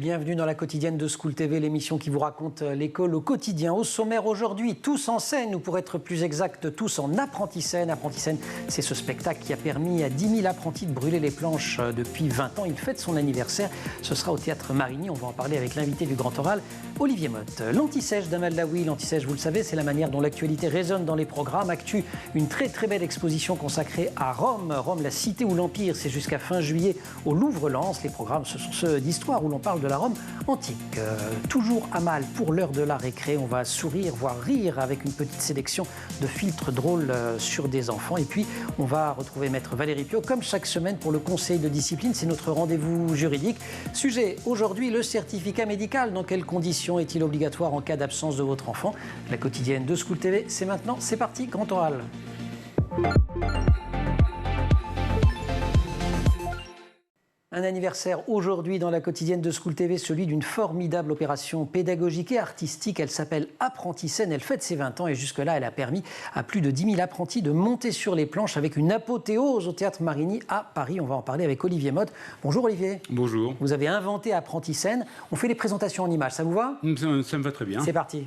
bienvenue dans la quotidienne de School TV, l'émission qui vous raconte l'école au quotidien. Au sommaire aujourd'hui, tous en scène, ou pour être plus exact, tous en apprenti-scène. Apprenti-scène, c'est ce spectacle qui a permis à 10 000 apprentis de brûler les planches depuis 20 ans. Il fête son anniversaire, ce sera au Théâtre Marigny. On va en parler avec l'invité du Grand Oral, Olivier Motte. L'Anti-Sèche d'Amal Daoui, l'Anti-Sèche, vous le savez, c'est la manière dont l'actualité résonne dans les programmes. Actu, une très belle exposition consacrée à Rome. Rome, la cité ou l'Empire, c'est jusqu'à fin juillet au Louvre-Lens. Les programmes, ce sont ceux d'histoire où l'on parle de la Rome antique. Toujours à mal pour l'heure de la récré. On va sourire, voire rire avec une petite sélection de filtres drôles sur des enfants. Et puis, on va retrouver Maître Valérie Piot, comme chaque semaine, pour le conseil de discipline. C'est notre rendez-vous juridique. Sujet, aujourd'hui, le certificat médical. Dans quelles conditions est-il obligatoire en cas d'absence de votre enfant? La quotidienne de School TV, c'est maintenant. C'est parti, Grand Oral. Un anniversaire aujourd'hui dans la quotidienne de School TV, celui d'une formidable opération pédagogique et artistique. Elle s'appelle Apprenti-scène, elle fête ses 20 ans et jusque-là, elle a permis à plus de 10 000 apprentis de monter sur les planches avec une apothéose au Théâtre Marigny à Paris. On va en parler avec Olivier Motte. Bonjour Olivier. Bonjour. Vous avez inventé Apprenti-scène. On fait les présentations en images, ça vous va? Ça me va très bien. C'est parti.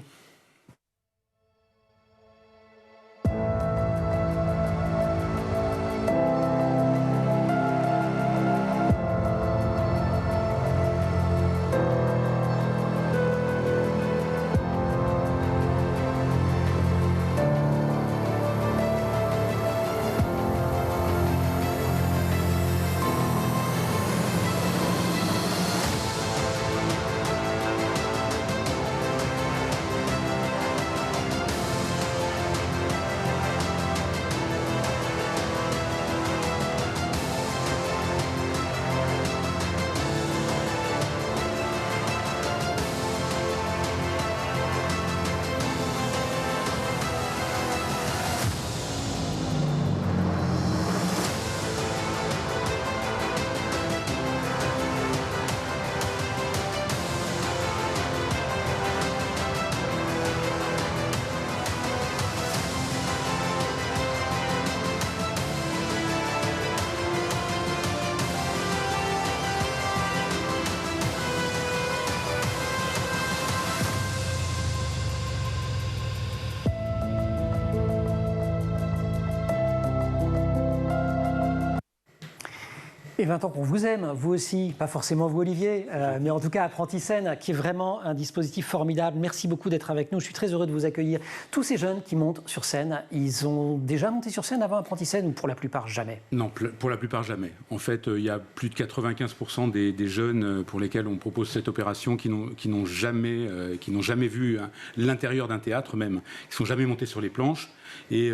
Et 20 ans qu'on vous aime, vous aussi, pas forcément vous Olivier, mais en tout cas Apprenti-scène, qui est vraiment un dispositif formidable. Merci beaucoup d'être avec nous, je suis très heureux de vous accueillir. Tous ces jeunes qui montent sur scène, ils ont déjà monté sur scène avant Apprenti-scène ou pour la plupart jamais? Non, pour la plupart jamais. En fait, il y a plus de 95% des jeunes pour lesquels on propose cette opération qui n'ont jamais vu l'intérieur d'un théâtre même, qui ne sont jamais montés sur les planches et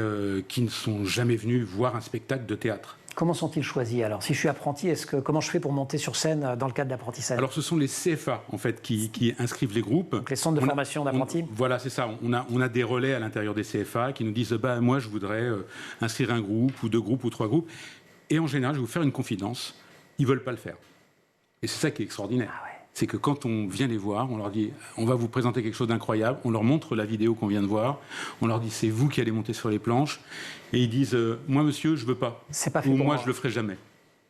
qui ne sont jamais venus voir un spectacle de théâtre. Comment sont-ils choisis alors? Si je suis apprenti, comment je fais pour monter sur scène dans le cadre d'Apprenti-scène? Alors ce sont les CFA en fait qui inscrivent les groupes. Donc les centres de formation d'apprentis. Voilà, c'est ça. On a des relais à l'intérieur des CFA qui nous disent moi je voudrais inscrire un groupe ou 2 groupes ou 3 groupes. Et en général, je vais vous faire une confidence, ils veulent pas le faire. Et c'est ça qui est extraordinaire. Ah ouais. C'est que quand on vient les voir, on leur dit on va vous présenter quelque chose d'incroyable, on leur montre la vidéo qu'on vient de voir, on leur dit c'est vous qui allez monter sur les planches, et ils disent moi monsieur je veux pas, c'est pas fait ou pour moi je le ferai jamais.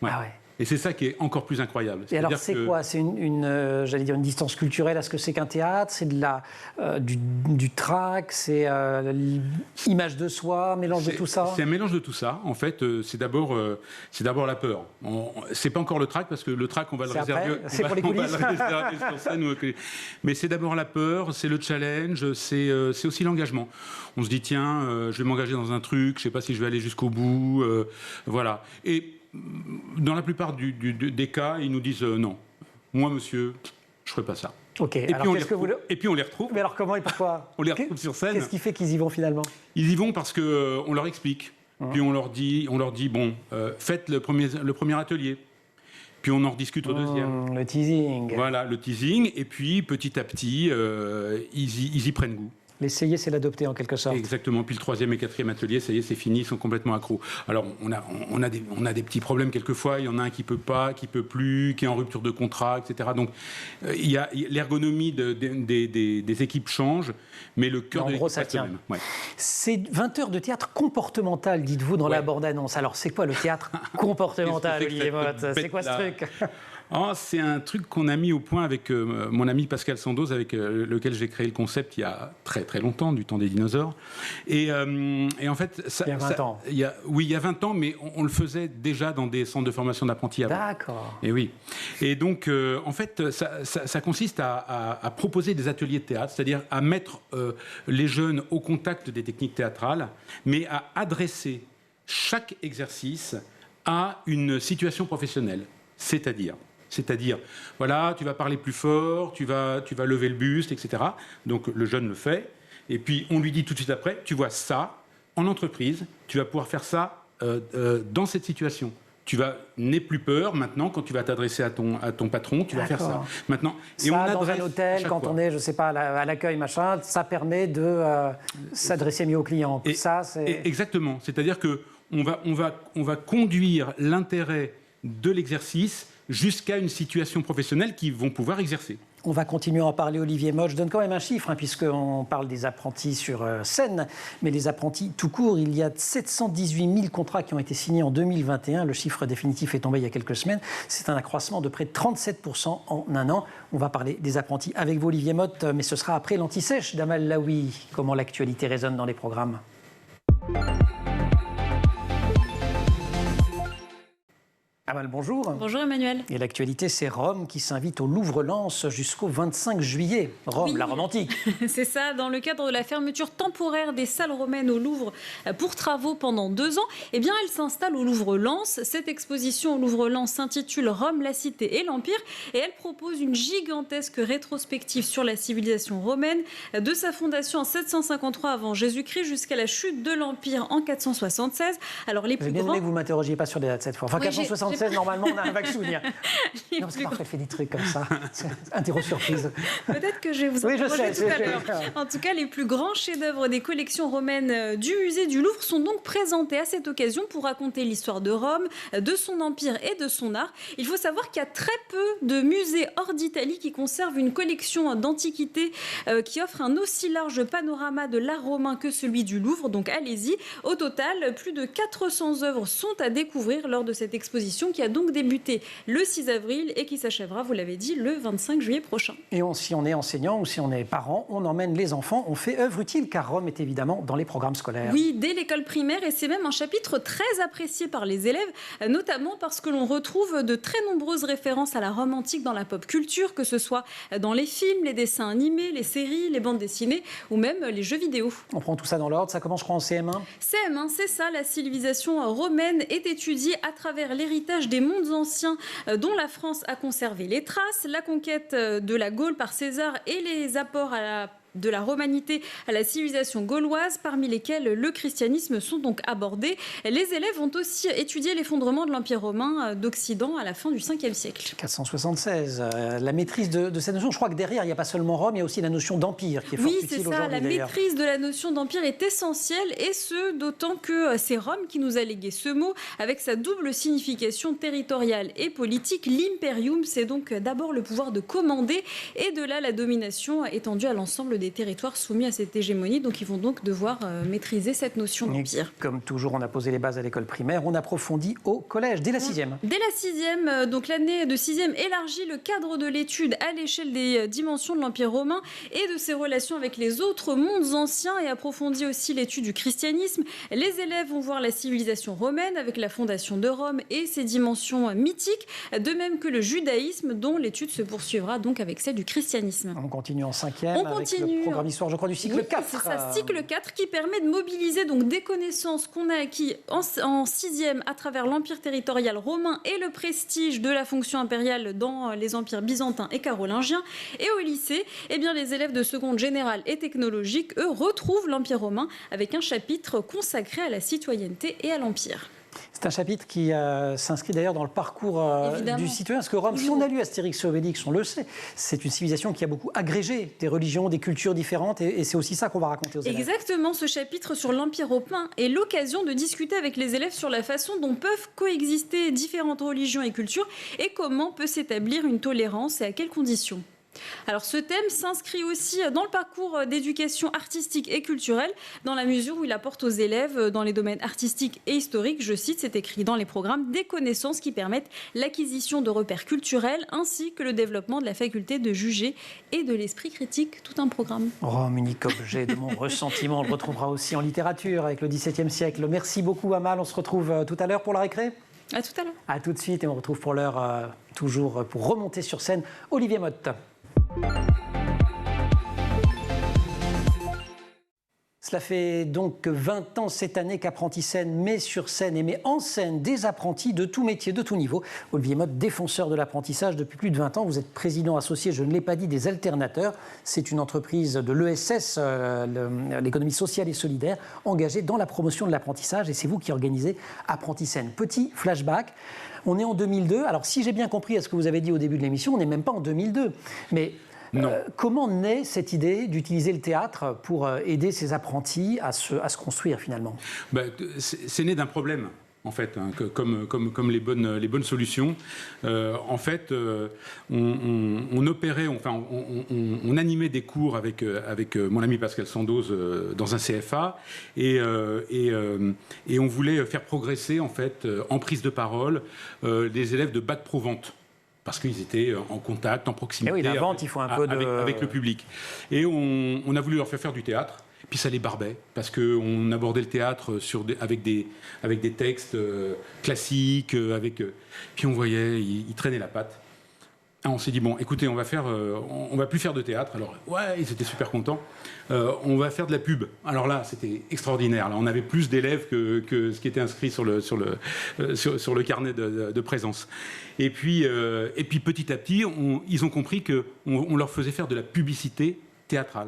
Ouais. Ah ouais. Et c'est ça qui est encore plus incroyable. Et alors c'est quoi? C'est j'allais dire une distance culturelle à ce que c'est qu'un théâtre? C'est du trac? C'est l'image de soi, mélange de tout ça? C'est un mélange de tout ça. En fait, c'est d'abord la peur. C'est pas encore le trac parce que le trac on va le réserver. C'est pour les coulisses. On va le réserver sur scène. Mais c'est d'abord la peur, c'est le challenge, c'est aussi l'engagement. On se dit tiens, je vais m'engager dans un truc, je sais pas si je vais aller jusqu'au bout, voilà. Et dans la plupart des cas, ils nous disent non. Moi, monsieur, je ne ferai pas ça. Ok. Et puis on les retrouve. Mais alors comment et pourquoi? On les retrouve sur scène. Qu'est-ce qui fait qu'ils y vont finalement? Ils y vont parce qu'on leur explique. Puis on leur dit bon, faites le premier atelier. Puis on en rediscute au deuxième. Le teasing. Voilà, le teasing. Et puis petit à petit, ils y prennent goût. L'essayer, c'est l'adopter en quelque sorte. Exactement. Puis le 3e et 4e atelier, ça y est, c'est fini, ils sont complètement accros. Alors, on a des petits problèmes quelquefois. Il y en a un qui peut pas, qui peut plus, qui est en rupture de contrat, etc. Donc, l'ergonomie des équipes change, mais le cœur de l'équipe reste le même. Ouais. C'est 20 heures de théâtre comportemental, dites-vous, dans la bande-annonce. Alors, c'est quoi le théâtre comportemental, Olivier Motte? C'est quoi ce truc? C'est un truc qu'on a mis au point avec mon ami Pascal Sandoz, avec lequel j'ai créé le concept il y a très très longtemps, du temps des dinosaures. Et en fait, il y a 20 ans. Il y a 20 ans, mais on le faisait déjà dans des centres de formation d'apprentis avant. D'accord. Et oui. Et donc, en fait, ça consiste à proposer des ateliers de théâtre, c'est-à-dire à mettre les jeunes au contact des techniques théâtrales, mais à adresser chaque exercice à une situation professionnelle. C'est-à-dire, voilà, tu vas parler plus fort, tu vas lever le buste, etc. Donc, le jeune le fait. Et puis, on lui dit tout de suite après, tu vois ça, en entreprise, tu vas pouvoir faire ça dans cette situation. N'aie plus peur maintenant quand tu vas t'adresser à ton patron, tu vas faire ça. Maintenant, et on dans un hôtel, quand on est, je sais pas, à l'accueil, machin, ça permet de s'adresser mieux aux clients. Exactement. C'est-à-dire que on va conduire l'intérêt de l'exercice jusqu'à une situation professionnelle qu'ils vont pouvoir exercer. On va continuer à en parler, Olivier Moch. Je donne quand même un chiffre, puisqu'on parle des apprentis sur scène, mais les apprentis tout court, il y a 718 000 contrats qui ont été signés en 2021. Le chiffre définitif est tombé il y a quelques semaines. C'est un accroissement de près de 37% en un an. On va parler des apprentis avec vous, Olivier Moch, mais ce sera après l'Anti-Sèche d'Amal Laoui. Comment l'actualité résonne dans les programmes. Amal, bonjour. Bonjour Emmanuel. Et l'actualité, c'est Rome qui s'invite au Louvre-Lens jusqu'au 25 juillet. Rome, oui. La Rome antique. C'est ça, dans le cadre de la fermeture temporaire des salles romaines au Louvre pour travaux pendant 2 ans, eh bien, elle s'installe au Louvre-Lens. Cette exposition au Louvre-Lens s'intitule Rome, la cité et l'Empire et elle propose une gigantesque rétrospective sur la civilisation romaine de sa fondation en 753 avant Jésus-Christ jusqu'à la chute de l'Empire en 476. Alors, les plus grands... aimé que vous ne m'interrogiez pas sur des dates cette fois. Enfin, oui, 476, normalement, on a un vague souvenir. Non, parce que parfois, fait des trucs comme ça. Interro surprise. Peut-être que je vais vous en parler tout à l'heure. En tout cas, les plus grands chefs-d'œuvre des collections romaines du musée du Louvre sont donc présentés à cette occasion pour raconter l'histoire de Rome, de son empire et de son art. Il faut savoir qu'il y a très peu de musées hors d'Italie qui conservent une collection d'antiquités qui offre un aussi large panorama de l'art romain que celui du Louvre. Donc allez-y. Au total, plus de 400 œuvres sont à découvrir lors de cette exposition qui a donc débuté le 6 avril et qui s'achèvera, vous l'avez dit, le 25 juillet prochain. Et si on est enseignant ou si on est parent, on emmène les enfants, on fait œuvre utile car Rome est évidemment dans les programmes scolaires. Oui, dès l'école primaire et c'est même un chapitre très apprécié par les élèves, notamment parce que l'on retrouve de très nombreuses références à la Rome antique dans la pop culture, que ce soit dans les films, les dessins animés, les séries, les bandes dessinées ou même les jeux vidéo. On prend tout ça dans l'ordre, ça commence je crois en CM1 ? CM1, c'est ça, la civilisation romaine est étudiée à travers l'héritage des mondes anciens dont la France a conservé les traces, la conquête de la Gaule par César et les apports de la romanité à la civilisation gauloise, parmi lesquels le christianisme sont donc abordés. Les élèves ont aussi étudié l'effondrement de l'Empire romain d'Occident à la fin du 5e siècle. 476, la maîtrise de cette notion, je crois que derrière, il n'y a pas seulement Rome, il y a aussi la notion d'empire qui est fort utile aujourd'hui. Oui, c'est ça, la maîtrise de la notion d'empire est essentielle, et ce, d'autant que c'est Rome qui nous a légué ce mot, avec sa double signification territoriale et politique. L'imperium, c'est donc d'abord le pouvoir de commander, et de là la domination étendue à l'ensemble des territoires soumis à cette hégémonie, donc ils vont donc devoir maîtriser cette notion d'empire. Comme toujours, on a posé les bases à l'école primaire, on approfondit au collège, dès la 6e. Dès la 6e, donc l'année de 6e élargit le cadre de l'étude à l'échelle des dimensions de l'Empire romain et de ses relations avec les autres mondes anciens et approfondit aussi l'étude du christianisme. Les élèves vont voir la civilisation romaine avec la fondation de Rome et ses dimensions mythiques, de même que le judaïsme dont l'étude se poursuivra donc avec celle du christianisme. On continue en 5e avec le programme histoire, je crois, du cycle 4. C'est ça, cycle 4 qui permet de mobiliser donc des connaissances qu'on a acquis en 6e à travers l'empire territorial romain et le prestige de la fonction impériale dans les empires byzantins et carolingiens. Et au lycée, eh bien, les élèves de seconde générale et technologique, eux, retrouvent l'Empire romain avec un chapitre consacré à la citoyenneté et à l'empire. C'est un chapitre qui s'inscrit d'ailleurs dans le parcours du citoyen. Parce que Rome, si on a lu Astérix et Obélix, on le sait, c'est une civilisation qui a beaucoup agrégé des religions, des cultures différentes. Et c'est aussi ça qu'on va raconter aux élèves. Exactement, ce chapitre sur l'Empire romain est l'occasion de discuter avec les élèves sur la façon dont peuvent coexister différentes religions et cultures et comment peut s'établir une tolérance et à quelles conditions. Alors ce thème s'inscrit aussi dans le parcours d'éducation artistique et culturelle, dans la mesure où il apporte aux élèves dans les domaines artistiques et historiques, je cite, c'est écrit dans les programmes, des connaissances qui permettent l'acquisition de repères culturels ainsi que le développement de la faculté de juger et de l'esprit critique, tout un programme. Rome, unique objet de mon ressentiment, on le retrouvera aussi en littérature avec le XVIIe siècle. Merci beaucoup Amal, on se retrouve tout à l'heure pour la récré. À tout à l'heure. À tout de suite et on retrouve pour l'heure, toujours pour remonter sur scène, Olivier Motte. Cela fait donc 20 ans cette année qu'Apprenti-Scène met sur scène et met en scène des apprentis de tout métier, de tout niveau. Olivier Motte, défenseur de l'apprentissage depuis plus de 20 ans. Vous êtes président associé, je ne l'ai pas dit, des Alternateurs. C'est une entreprise de l'ESS, l'économie sociale et solidaire, engagée dans la promotion de l'apprentissage. Et c'est vous qui organisez Apprenti-Scène. Petit flashback. On est en 2002. Alors, si j'ai bien compris à ce que vous avez dit au début de l'émission, on n'est même pas en 2002. Mais comment naît cette idée d'utiliser le théâtre pour aider ces apprentis à se construire, finalement ? C'est né d'un problème. En fait, comme les bonnes solutions, en fait, on opérait, enfin, on animait des cours avec mon ami Pascal Sandoz dans un CFA, et on voulait faire progresser, en fait, en prise de parole, des élèves de bac pro vente. Parce qu'ils étaient en contact, en proximité la vente, il faut un peu avec le public. Et on a voulu leur faire du théâtre. Puis ça les barbait, parce qu'on abordait le théâtre avec des textes classiques, puis on voyait, ils traînaient la patte. On s'est dit, bon, écoutez, on va plus faire de théâtre. Alors, ouais, ils étaient super contents. On va faire de la pub. Alors là, c'était extraordinaire. Là, on avait plus d'élèves que ce qui était inscrit sur le carnet de présence. Et puis petit à petit, ils ont compris qu'on leur faisait faire de la publicité théâtrale.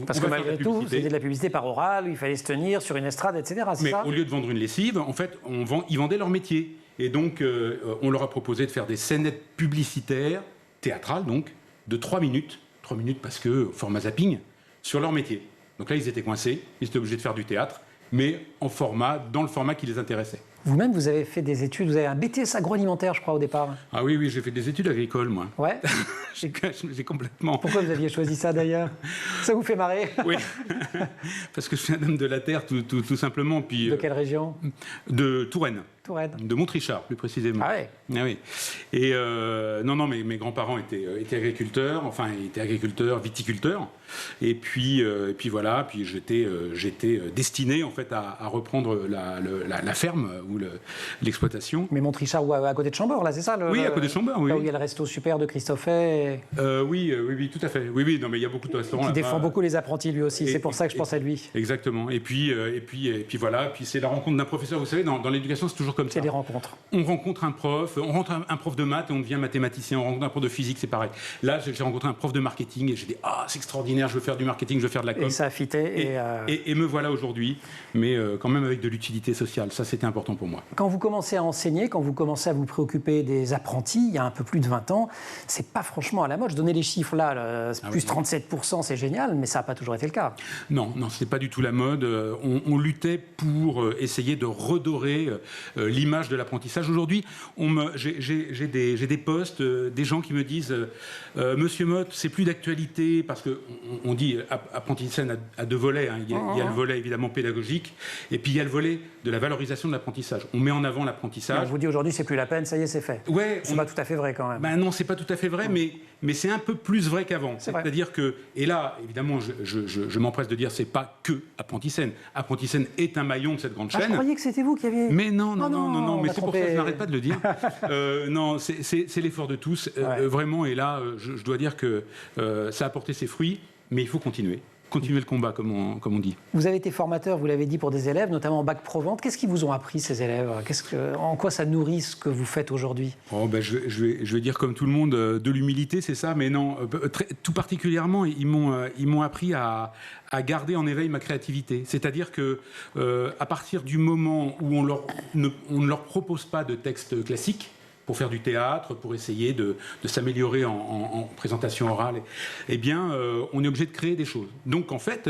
Parce que malgré tout, c'était de la publicité par oral, où il fallait se tenir sur une estrade, etc. Mais au lieu de vendre une lessive, en fait, ils vendaient leur métier. Et donc, on leur a proposé de faire des scénettes publicitaires, théâtrales donc, de 3 minutes. 3 minutes parce que, format zapping, sur leur métier. Donc là, ils étaient coincés, ils étaient obligés de faire du théâtre, mais dans le format qui les intéressait. Vous-même, vous avez fait des études, vous avez un BTS agroalimentaire, je crois, au départ. Ah oui, j'ai fait des études agricoles, moi. Ouais. J'ai complètement... Pourquoi vous aviez choisi ça, d'ailleurs ? Ça vous fait marrer ? Oui, parce que je suis un homme de la terre, tout simplement. Puis, de quelle région ? De Touraine. De Montrichard, plus précisément. Ah ouais. Ah oui. Et non, mes grands-parents étaient agriculteurs, enfin, ils étaient agriculteurs, viticulteurs. Et puis voilà, puis j'étais destiné, en fait, à reprendre la ferme ou l'exploitation. Mais Montrichard, à côté de Chambord, là, c'est ça ? Oui, à côté de Chambord, oui. Là où il y a le resto super de Christophe Hay. Oui, tout à fait. Oui, non, mais il y a beaucoup de restaurants. Qui défend beaucoup les apprentis, lui aussi. C'est pour ça que je pense à lui. Exactement. Et puis voilà. Puis c'est la rencontre d'un professeur. Vous savez, dans l'éducation, c'est toujours comme ça. C'est des rencontres. On rencontre un prof de maths et on devient mathématicien. On rencontre un prof de physique, c'est pareil. Là, j'ai rencontré un prof de marketing et j'ai dit c'est extraordinaire. Je veux faire du marketing, je veux faire de la com. Et ça a fité. Et me voilà aujourd'hui, mais quand même avec de l'utilité sociale. Ça, c'était important pour moi. Quand vous commencez à enseigner, quand vous commencez à vous préoccuper des apprentis, il y a un peu plus de 20 ans, c'est pas franchement à la mode. Je donnais les chiffres là, plus 37%, c'est génial, mais ça n'a pas toujours été le cas. Non, c'est pas du tout la mode. On luttait pour essayer de redorer l'image de l'apprentissage. Aujourd'hui, j'ai des posts, des gens qui me disent Monsieur Motte, c'est plus d'actualité, parce qu'on dit Apprenti-Scène à 2 volets. Hein. Il y a le volet évidemment pédagogique, et puis il y a le volet de la valorisation de l'apprentissage. On met en avant l'apprentissage. On vous dit aujourd'hui, c'est plus la peine, ça y est, c'est fait. Ouais, c'est pas tout à fait vrai quand même. Non, c'est pas tout à fait vrai, mais c'est un peu plus vrai qu'avant. C'est-à-dire que, et là, évidemment, je m'empresse de dire, c'est pas que Apprenti-Scène. Apprenti-Scène est un maillon de cette grande chaîne. Je croyais que c'était vous qui aviez... Mais non, mais c'est pour ça que je n'arrête pas de le dire. Non, c'est l'effort de tous, vraiment. Et là, je dois dire que ça a porté ses fruits, mais il faut continuer. Continuer le combat, comme on dit. Vous avez été formateur, vous l'avez dit, pour des élèves, notamment en bac pro-vente. Qu'est-ce qu'ils vous ont appris, ces élèves ? En quoi ça nourrit ce que vous faites aujourd'hui ? Je vais dire comme tout le monde, de l'humilité, c'est ça, mais non, tout particulièrement, ils m'ont appris à garder en éveil ma créativité. C'est-à-dire que à partir du moment où on ne leur propose pas de texte classique, pour faire du théâtre, pour essayer de s'améliorer en présentation orale, eh bien, on est obligé de créer des choses. Donc, en fait,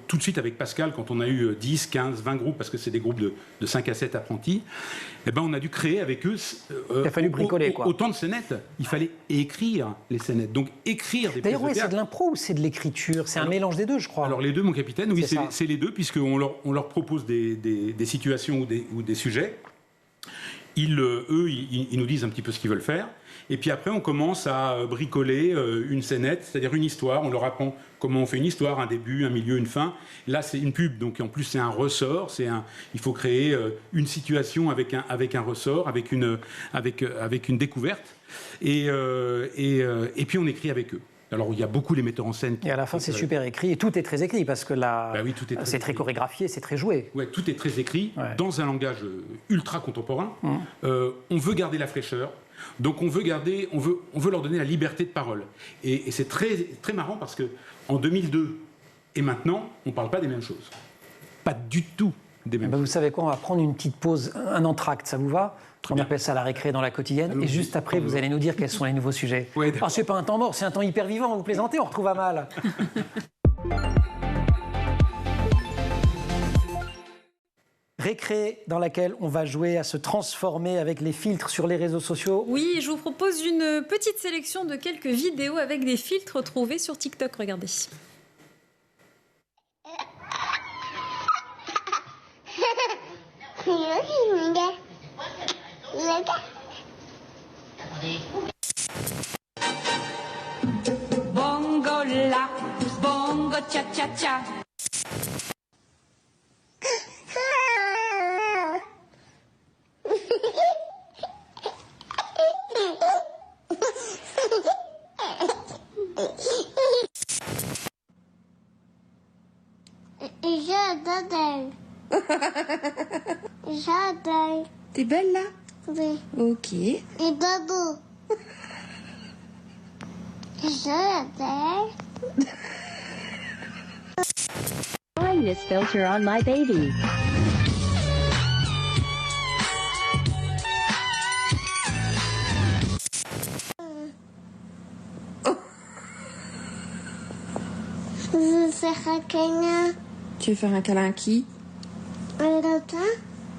tout de suite avec Pascal, quand on a eu 10, 15, 20 groupes, parce que c'est des groupes de 5 à 7 apprentis, eh ben, on a dû créer avec eux... il a fallu bricoler, quoi. Autant de scénettes. Il fallait écrire les scénettes. Donc, écrire des pièces de théâtre. D'ailleurs, c'est de l'impro ou c'est de l'écriture? C'est un mélange des deux, je crois. Alors, les deux, mon capitaine, oui, c'est les deux, puisqu'on leur propose des situations ou des sujets. Eux, ils nous disent un petit peu ce qu'ils veulent faire. Et puis après, on commence à bricoler une scénette, c'est-à-dire une histoire. On leur apprend comment on fait une histoire, un début, un milieu, une fin. Là, c'est une pub, donc en plus, c'est un ressort. Il faut créer une situation avec un ressort, avec une découverte. Et puis, on écrit avec eux. Alors, il y a beaucoup les metteurs en scène. Et à la fin, c'est super écrit. Et tout est très écrit, parce que là, c'est très chorégraphié, c'est très joué. Oui, tout est très écrit, dans un langage ultra contemporain. On veut garder la fraîcheur. Donc, on veut leur donner la liberté de parole. Et c'est très, très marrant, parce qu'en 2002 et maintenant, on ne parle pas des mêmes choses. Pas du tout des mêmes choses. Vous savez quoi, on va prendre une petite pause, un entracte, ça vous va? On appelle ça la récré dans la quotidienne. Et juste après, vous allez nous dire quels sont les nouveaux sujets. Ouais, c'est pas un temps mort, c'est un temps hyper vivant. Vous plaisantez, on retrouve Amal. Récré dans laquelle on va jouer à se transformer avec les filtres sur les réseaux sociaux. Oui, je vous propose une petite sélection de quelques vidéos avec des filtres trouvés sur TikTok. Regardez. Bongo la, bongo cha cha cha. J'adore. J'adore. T'es belle là? Oui. Ok. Et dodo. J'adore. Applying this filter on my baby. Je veux faire un câlin. Tu veux faire un câlin à qui? Un lapin.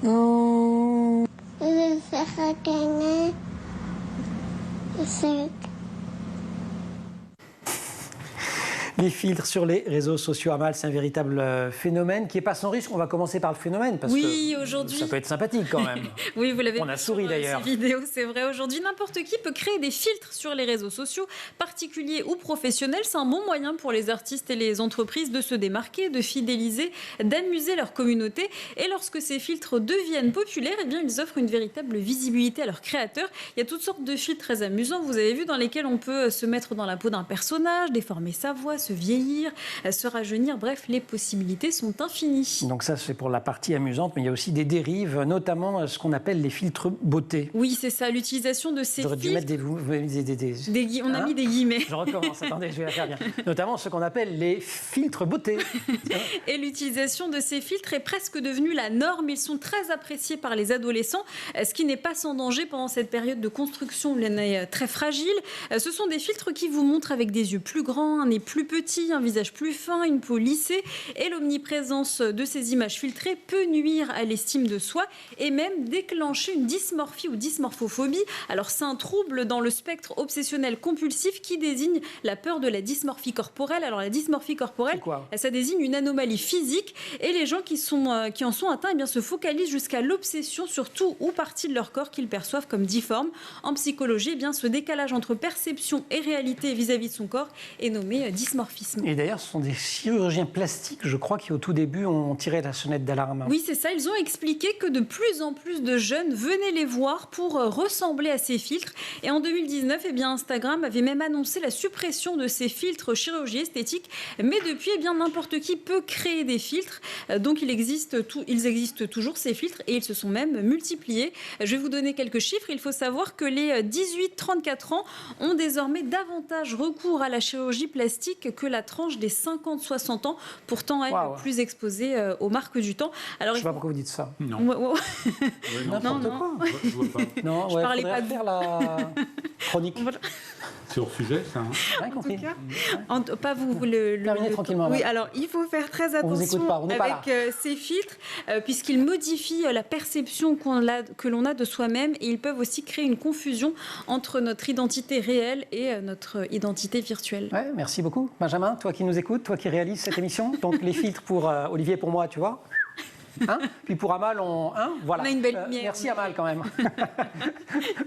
Oh. Je veux faire un câlin. C'est... Les filtres sur les réseaux sociaux, Amal, c'est un véritable phénomène qui n'est pas sans risque. On va commencer par le phénomène parce que aujourd'hui, ça peut être sympathique quand même. Oui, vous l'avez. On a souri d'ailleurs. Ces vidéos, c'est vrai. Aujourd'hui, n'importe qui peut créer des filtres sur les réseaux sociaux, particuliers ou professionnels. C'est un bon moyen pour les artistes et les entreprises de se démarquer, de fidéliser, d'amuser leur communauté. Et lorsque ces filtres deviennent populaires, eh bien, ils offrent une véritable visibilité à leurs créateurs. Il y a toutes sortes de filtres très amusants, vous avez vu, dans lesquels on peut se mettre dans la peau d'un personnage, déformer sa voix, se vieillir, se rajeunir. Bref, les possibilités sont infinies. Donc ça, c'est pour la partie amusante, mais il y a aussi des dérives, notamment ce qu'on appelle les filtres beauté. Oui, c'est ça, l'utilisation de ces J'aurais dû filtres. mettre On a mis des guillemets. Je recommence, attendez, je vais la faire bien. Notamment ce qu'on appelle les filtres beauté. Et l'utilisation de ces filtres est presque devenue la norme. Ils sont très appréciés par les adolescents, ce qui n'est pas sans danger pendant cette période de construction. On est très fragile. Ce sont des filtres qui vous montrent avec des yeux plus grands, un nez plus petit, un visage plus fin, une peau lissée. Et l'omniprésence de ces images filtrées peut nuire à l'estime de soi et même déclencher une dysmorphie ou dysmorphophobie. Alors c'est un trouble dans le spectre obsessionnel compulsif qui désigne la peur de la dysmorphie corporelle. Alors la dysmorphie corporelle, ça désigne une anomalie physique et les gens qui en sont atteints, eh bien, se focalisent jusqu'à l'obsession sur tout ou partie de leur corps qu'ils perçoivent comme difforme. En psychologie, eh bien, ce décalage entre perception et réalité vis-à-vis de son corps est nommé dysmorphisme. Et d'ailleurs, ce sont des chirurgiens plastiques, je crois, qui au tout début ont tiré la sonnette d'alarme. Oui, c'est ça. Ils ont expliqué que de plus en plus de jeunes venaient les voir pour ressembler à ces filtres. Et en 2019, eh bien, Instagram avait même annoncé la suppression de ces filtres chirurgie esthétique. Mais depuis, eh bien, n'importe qui peut créer des filtres. Donc, ils existent toujours, ces filtres, et ils se sont même multipliés. Je vais vous donner quelques chiffres. Il faut savoir que les 18-34 ans ont désormais davantage recours à la chirurgie plastique que la tranche des 50-60 ans, pourtant elle plus exposée aux marques du temps. Alors, je ne sais pas pourquoi vous dites ça. Non. N'importe quoi. Je vois pas. Non, je parlais pas de faire la chronique. C'est hors sujet, ça. Rien compris. Pas vous terminez tranquillement. Oui, alors il faut faire très attention avec ces filtres, puisqu'ils modifient la perception que l'on a de soi-même, et ils peuvent aussi créer une confusion entre notre identité réelle et notre identité virtuelle. Ouais, merci beaucoup. Benjamin, toi qui nous écoutes, toi qui réalises cette émission, donc les filtres pour Olivier et pour moi, tu vois. Puis pour Amal, voilà. On a une belle lumière. Merci Amal quand même.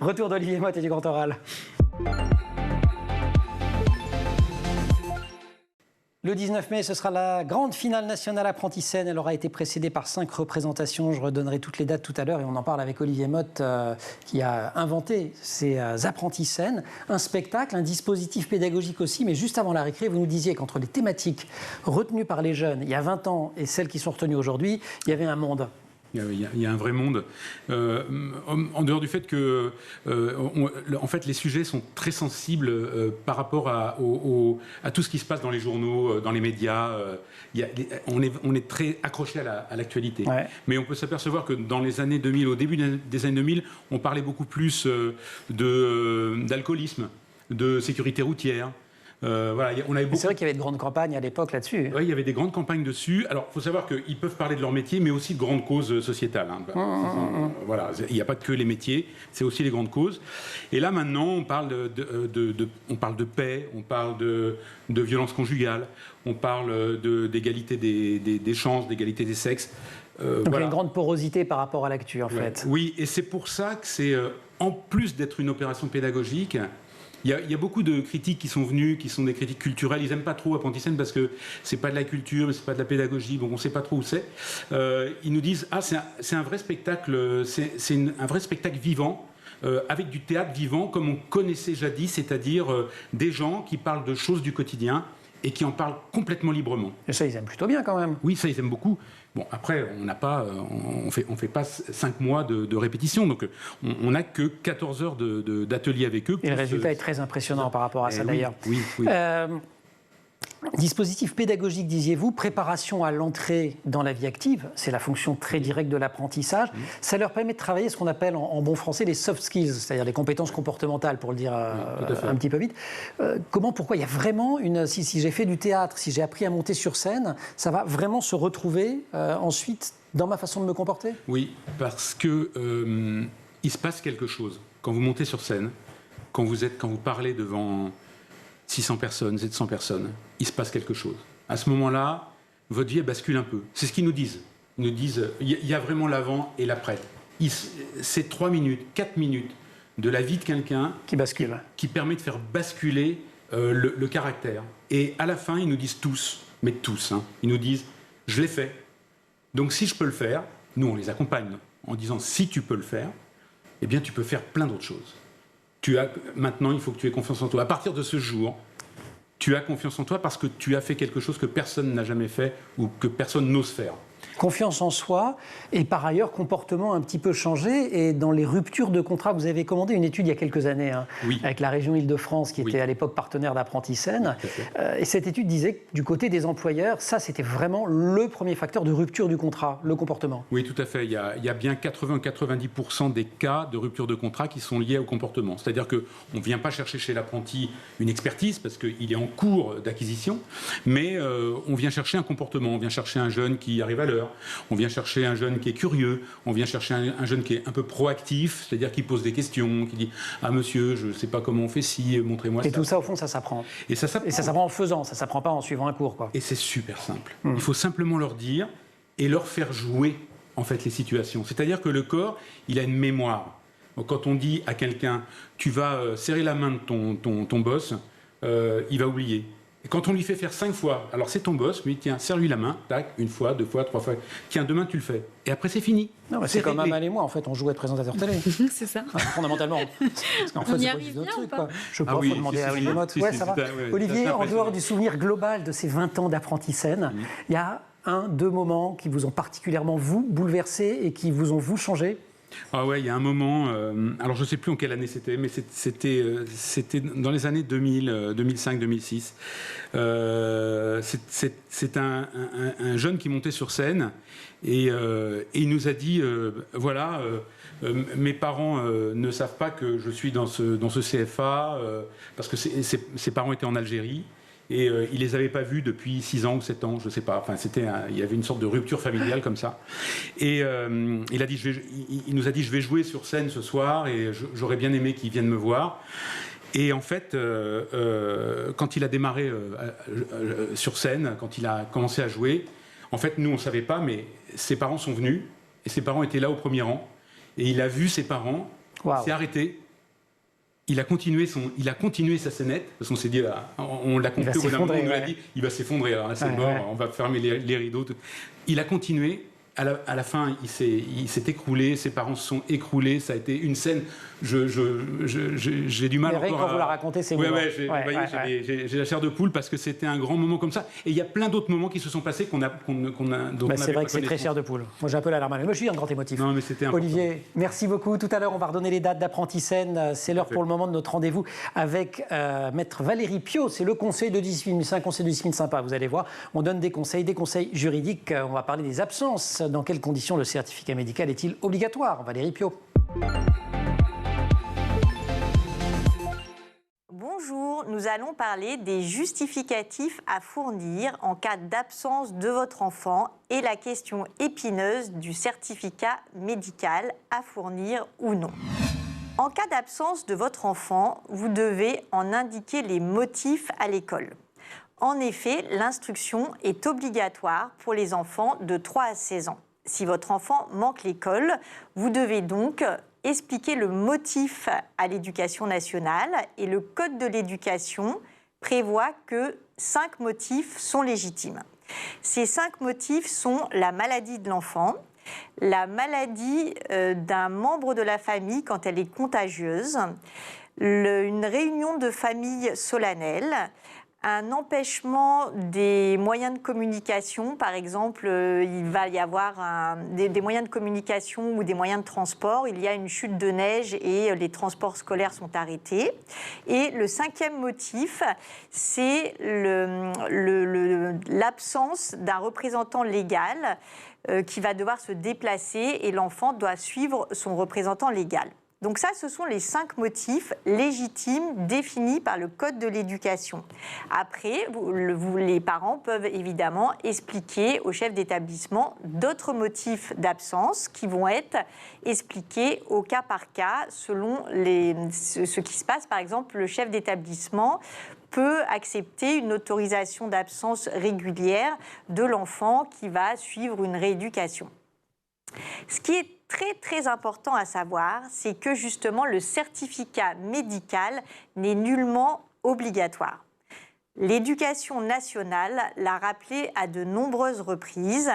Retour d'Olivier Motte et du Grand Oral. Le 19 mai, ce sera la grande finale nationale Apprenti-Scène. Elle aura été précédée par 5 représentations. Je redonnerai toutes les dates tout à l'heure et on en parle avec Olivier Motte qui a inventé ces Apprenti-Scène. Un spectacle, un dispositif pédagogique aussi. Mais juste avant la récré, vous nous disiez qu'entre les thématiques retenues par les jeunes il y a 20 ans et celles qui sont retenues aujourd'hui, il y avait un monde. Il y a un vrai monde. En dehors du fait que, en fait, les sujets sont très sensibles par rapport à tout ce qui se passe dans les journaux, dans les médias. On est très accroché à l'actualité. Ouais. Mais on peut s'apercevoir que dans les années 2000, au début des années 2000, on parlait beaucoup plus d'alcoolisme, de sécurité routière. Voilà, on avait beaucoup... C'est vrai qu'il y avait de grandes campagnes à l'époque là-dessus. Oui, il y avait des grandes campagnes dessus. Alors, il faut savoir qu'ils peuvent parler de leur métier, mais aussi de grandes causes sociétales. Voilà, il n'y a pas que les métiers, c'est aussi les grandes causes. Et là, maintenant, on parle on parle de paix, on parle de violence conjugale, on parle d'égalité des chances, d'égalité des sexes. Donc il y a une grande porosité par rapport à l'actu, en fait. Oui, et c'est pour ça que c'est, en plus d'être une opération pédagogique... Il y a beaucoup de critiques qui sont venues, qui sont des critiques culturelles. Ils n'aiment pas trop Apprenti-Scène parce que c'est pas de la culture, mais c'est pas de la pédagogie, donc on ne sait pas trop où c'est. Ils nous disent c'est un vrai spectacle, un vrai spectacle vivant. Avec du théâtre vivant comme on connaissait jadis, c'est-à-dire des gens qui parlent de choses du quotidien et qui en parlent complètement librement. Et ça, ils aiment plutôt bien quand même. Oui, ça, ils aiment beaucoup. Bon, après, on fait pas 5 mois de répétition, donc on n'a que 14 heures d'atelier avec eux. Et le résultat est très impressionnant par rapport à ça, d'ailleurs. Oui. Dispositif pédagogique, disiez-vous, préparation à l'entrée dans la vie active, c'est la fonction très directe de l'apprentissage. Ça leur permet de travailler ce qu'on appelle en bon français les soft skills, c'est-à-dire les compétences comportementales, pour le dire un petit peu vite. Pourquoi il y a vraiment si j'ai fait du théâtre, si j'ai appris à monter sur scène, ça va vraiment se retrouver ensuite dans ma façon de me comporter ? Oui, parce que il se passe quelque chose quand vous montez sur scène, quand vous parlez devant 600 personnes, 700 personnes, il se passe quelque chose. À ce moment-là, votre vie bascule un peu. C'est ce qu'ils nous disent. Ils nous disent, il y a vraiment l'avant et l'après. C'est 3 minutes, 4 minutes de la vie de quelqu'un qui bascule, qui permet de faire basculer le caractère. Et à la fin, ils nous disent tous, mais tous, ils nous disent, je l'ai fait. Donc si je peux le faire, nous on les accompagne en disant, si tu peux le faire, eh bien tu peux faire plein d'autres choses. Maintenant, il faut que tu aies confiance en toi. À partir de ce jour, tu as confiance en toi parce que tu as fait quelque chose que personne n'a jamais fait ou que personne n'ose faire. Confiance en soi et par ailleurs comportement un petit peu changé. Et dans les ruptures de contrat, vous avez commandé une étude il y a quelques années avec la région Île-de-France qui était à l'époque partenaire d'Apprenti-Scène. Et cette étude disait que du côté des employeurs, ça c'était vraiment le premier facteur de rupture du contrat, le comportement. Oui, tout à fait. Il y a bien 80-90% des cas de rupture de contrat qui sont liés au comportement. C'est-à-dire qu'on ne vient pas chercher chez l'apprenti une expertise parce qu'il est en cours d'acquisition, mais on vient chercher un comportement. On vient chercher un jeune qui arrive à l'heure. On vient chercher un jeune qui est curieux, on vient chercher un jeune qui est un peu proactif, c'est-à-dire qui pose des questions, qui dit « Ah monsieur, je ne sais pas comment on fait ci, montrez-moi ça ». Et tout ça, au fond, ça s'apprend. Et ça s'apprend en faisant, ça ne s'apprend pas en suivant un cours, quoi. Et c'est super simple. Il faut simplement leur dire et leur faire jouer, en fait, les situations. C'est-à-dire que le corps, il a une mémoire. Donc, quand on dit à quelqu'un « Tu vas serrer la main de ton boss », il va oublier. Et quand on lui fait faire 5 fois, alors c'est ton boss, mais tiens, serre-lui la main, tac, 1 fois, 2 fois, 3 fois, tiens, demain tu le fais. Et après c'est fini. Non, c'est comme Amal et moi, en fait, on jouait présentateur télé. C'est ça. Fondamentalement. Parce qu'en fait, on y c'est arrive bien ou pas ? Je crois qu'il faut demander à Olivier Motte. Ouais, ça va. Olivier, en dehors du souvenir global de ces 20 ans d'Apprenti-Scène, il y a 1, 2 moments qui vous ont particulièrement, vous, bouleversé et qui vous ont, vous, changé ? Ah ouais, il y a un moment, alors je ne sais plus en quelle année c'était, mais c'était dans les années 2000, 2005, 2006. C'est un jeune qui montait sur scène et il nous a dit, voilà, mes parents ne savent pas que je suis dans ce CFA, parce que ses parents étaient en Algérie. Et il les avait pas vus depuis 6 ans ou 7 ans, je sais pas. Enfin, il y avait une sorte de rupture familiale comme ça. Et il nous a dit, je vais jouer sur scène ce soir et j'aurais bien aimé qu'ils viennent me voir. Et en fait, quand il a démarré sur scène, quand il a commencé à jouer, en fait, nous on savait pas, mais ses parents sont venus et ses parents étaient là au premier rang. Et il a vu ses parents, il s'est arrêté. Il a continué sa scénette, parce qu'on s'est dit, on l'a compris au bout d'un moment, on lui a dit, il va s'effondrer, alors là c'est mort, on va fermer les rideaux. Il a continué, à la fin, il s'est écroulé, ses parents se sont écroulés, ça a été une scène, j'ai du mal encore quand vous la racontez, c'est j'ai la chair de poule, parce que c'était un grand moment comme ça, et il y a plein d'autres moments qui se sont passés dont on a c'est vrai que c'est très chair de poule. Moi j'ai un peu la larme à l'œil, moi je suis un grand émotif. Non, mais c'était important. Olivier, merci beaucoup. Tout à l'heure, on va redonner les dates d'Apprenti-Scène. C'est l'heure pour le moment de notre rendez-vous avec Maître Valérie Piot. C'est le conseil de discipline. C'est un conseil de discipline sympa, vous allez voir. On donne des conseils juridiques. On va parler des absences. Dans quelles conditions le certificat médical est-il obligatoire? Valérie Piot. Bonjour, nous allons parler des justificatifs à fournir en cas d'absence de votre enfant et la question épineuse du certificat médical à fournir ou non. En cas d'absence de votre enfant, vous devez en indiquer les motifs à l'école. En effet, l'instruction est obligatoire pour les enfants de 3 à 16 ans. Si votre enfant manque l'école, vous devez donc expliquer le motif à l'Éducation nationale et le Code de l'éducation prévoit que 5 motifs sont légitimes. Ces 5 motifs sont la maladie de l'enfant, la maladie d'un membre de la famille quand elle est contagieuse, une réunion de famille solennelle, un empêchement des moyens de communication, par exemple, il va y avoir des moyens de communication ou des moyens de transport, il y a une chute de neige et les transports scolaires sont arrêtés. Et le 5e motif, c'est l'absence d'un représentant légal qui va devoir se déplacer et l'enfant doit suivre son représentant légal. Donc ça, ce sont les 5 motifs légitimes définis par le Code de l'éducation. Après, les parents peuvent évidemment expliquer au chef d'établissement d'autres motifs d'absence qui vont être expliqués au cas par cas selon ce qui se passe. Par exemple, le chef d'établissement peut accepter une autorisation d'absence régulière de l'enfant qui va suivre une rééducation. Ce qui est très très important à savoir, c'est que justement le certificat médical n'est nullement obligatoire. L'Éducation nationale l'a rappelé à de nombreuses reprises.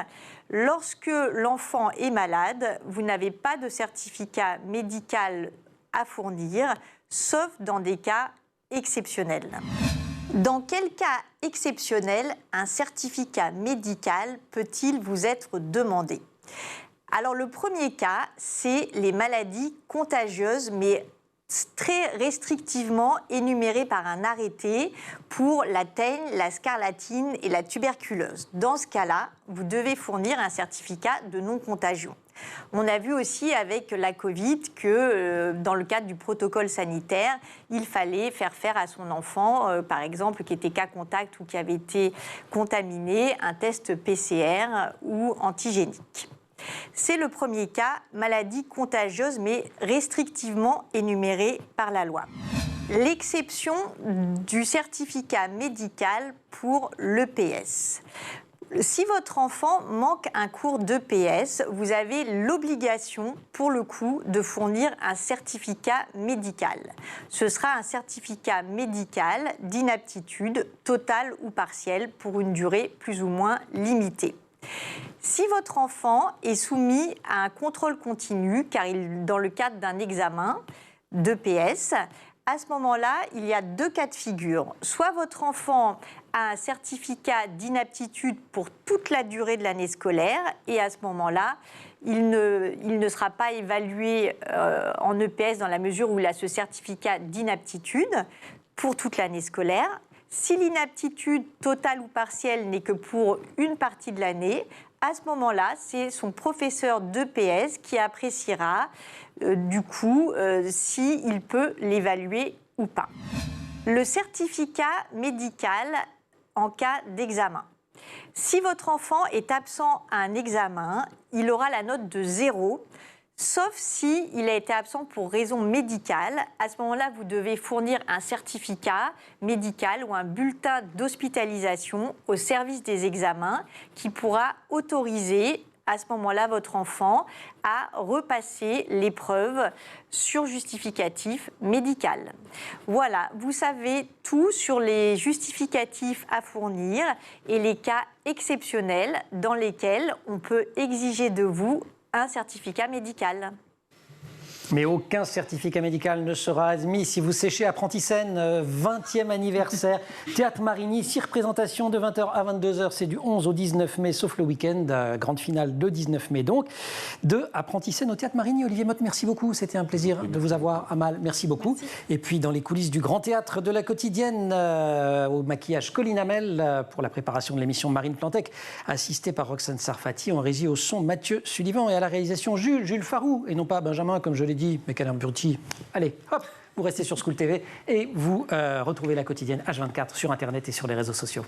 Lorsque l'enfant est malade, vous n'avez pas de certificat médical à fournir, sauf dans des cas exceptionnels. Dans quel cas exceptionnel un certificat médical peut-il vous être demandé ? Alors le premier cas, c'est les maladies contagieuses, mais très restrictivement énumérées par un arrêté pour la teigne, la scarlatine et la tuberculose. Dans ce cas-là, vous devez fournir un certificat de non-contagion. On a vu aussi avec la Covid que dans le cadre du protocole sanitaire, il fallait faire à son enfant, par exemple, qui était cas contact ou qui avait été contaminé, un test PCR ou antigénique. C'est le premier cas, maladie contagieuse, mais restrictivement énumérée par la loi. L'exception du certificat médical pour l'EPS. Si votre enfant manque un cours d'EPS, vous avez l'obligation, pour le coup, de fournir un certificat médical. Ce sera un certificat médical d'inaptitude totale ou partielle pour une durée plus ou moins limitée. Si votre enfant est soumis à un contrôle continu, car dans le cadre d'un examen d'EPS, à ce moment-là, il y a 2 cas de figure. Soit votre enfant a un certificat d'inaptitude pour toute la durée de l'année scolaire, et à ce moment-là, il ne sera pas évalué en EPS dans la mesure où il a ce certificat d'inaptitude pour toute l'année scolaire. Si l'inaptitude totale ou partielle n'est que pour une partie de l'année, à ce moment-là, c'est son professeur d'EPS qui appréciera du coup s'il peut l'évaluer ou pas. Le certificat médical en cas d'examen. Si votre enfant est absent à un examen, il aura la note de 0, sauf s'il a été absent pour raison médicale. À ce moment-là, vous devez fournir un certificat médical ou un bulletin d'hospitalisation au service des examens qui pourra autoriser à ce moment-là votre enfant à repasser l'épreuve sur justificatif médical. Voilà, vous savez tout sur les justificatifs à fournir et les cas exceptionnels dans lesquels on peut exiger de vous un certificat médical. Mais aucun certificat médical ne sera admis si vous séchez Apprenti-Scène, 20e anniversaire. Théâtre Marigny, 6 représentations de 20h à 22h. C'est du 11 au 19 mai, sauf le week-end. Grande finale le 19 mai donc. De Apprenti-Scène au Théâtre Marigny. Olivier Motte, merci beaucoup. C'était un plaisir de vous avoir. Amal, merci beaucoup. Merci. Et puis dans les coulisses du Grand Théâtre de la Quotidienne, au maquillage Colline Hamel pour la préparation de l'émission Marine Plantec, assistée par Roxane Sarfati, en régie au son Mathieu Sullivan et à la réalisation Jules Farou, et non pas Benjamin, comme je l'ai dit, mais Canard Burti. Allez, hop, vous restez sur School TV et vous retrouvez la Quotidienne H24 sur Internet et sur les réseaux sociaux.